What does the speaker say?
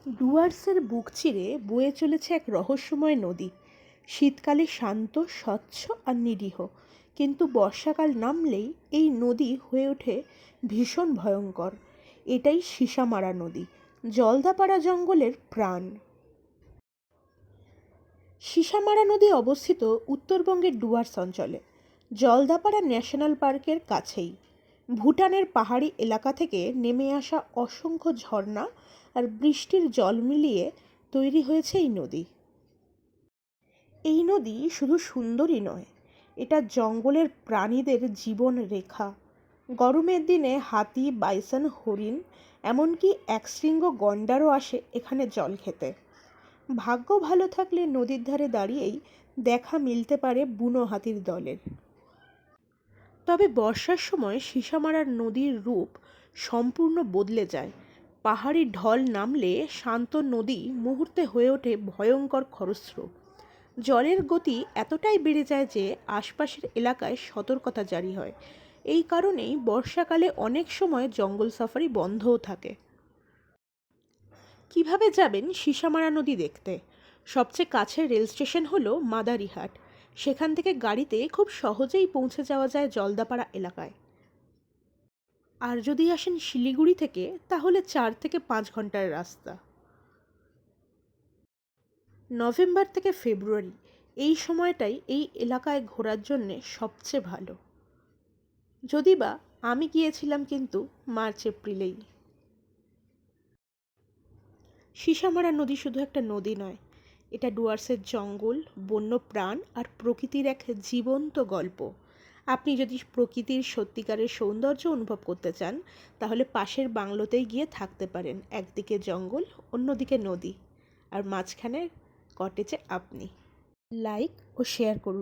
ডুয়ার্সের বুক চিরে বয়ে চলেছে এক রহস্যময় নদী। শীতকালে শান্ত, স্বচ্ছ আর নিরীহ, কিন্তু বর্ষাকাল নামলেই এই নদী হয়ে ওঠে ভীষণ ভয়ঙ্কর। এটাই সীসামারা নদী, জলদাপাড়া জঙ্গলের প্রাণ। সীসামারা নদী অবস্থিত উত্তরবঙ্গের ডুয়ার্স অঞ্চলে, জলদাপাড়া ন্যাশনাল পার্কের কাছেই। ভুটানের পাহাড়ি এলাকা থেকে নেমে আসা অসংখ্য ঝর্ণা আর বৃষ্টির জল মিলিয়ে তৈরি হয়েছে এই নদী। এই নদী শুধু সুন্দরই নয়, এটা জঙ্গলের প্রাণীদের জীবন রেখা। গরমের দিনে হাতি, বাইসন, হরিণ, এমনকি একশৃঙ্গ গন্ডারও আসে এখানে জল খেতে। ভাগ্য ভালো থাকলে নদীর ধারে দাঁড়িয়েই দেখা মিলতে পারে বুনো হাতির দলের। তবে বর্ষার সময় সীসামারার নদীর রূপ সম্পূর্ণ বদলে যায়। পাহাড়ি ঢল নামলে শান্ত নদী মুহূর্তে হয়ে ওঠে ভয়ঙ্কর খরস্রোত। জলের গতি এতটাই বেড়ে যায় যে আশপাশের এলাকায় সতর্কতা জারি হয়। এই কারণেই বর্ষাকালে অনেক সময় জঙ্গল সাফারি বন্ধও থাকে। কিভাবে যাবেন সীসামারা নদী দেখতে? সবচেয়ে কাছের রেল স্টেশন হলো মাদারিহাট। সেখান থেকে গাড়িতে খুব সহজেই পৌঁছে যাওয়া যায় জলদাপাড়া এলাকায়। আর যদি আসেন শিলিগুড়ি থেকে, তাহলে 4 থেকে 5 ঘন্টার রাস্তা। নভেম্বর থেকে ফেব্রুয়ারি এই সময়টাই এই এলাকায় ঘোরার জন্যে সবচেয়ে ভালো। যদি বা আমি গিয়েছিলাম কিন্তু মার্চ এপ্রিলেই। সীসামারা নদী শুধু একটা নদী নয়, এটা ডুয়ার্সের জঙ্গল, বন্য প্রাণ আর প্রকৃতির এক জীবন্ত গল্প। আপনি যদি প্রকৃতির সত্যিকারের সৌন্দর্য অনুভব করতে চান, তাহলে পাশের বাংলোতেই গিয়ে থাকতে পারেন। একদিকে জঙ্গল, অন্যদিকে নদী, আর মাঝখানে কটেজে আপনি। লাইক ও শেয়ার করুন।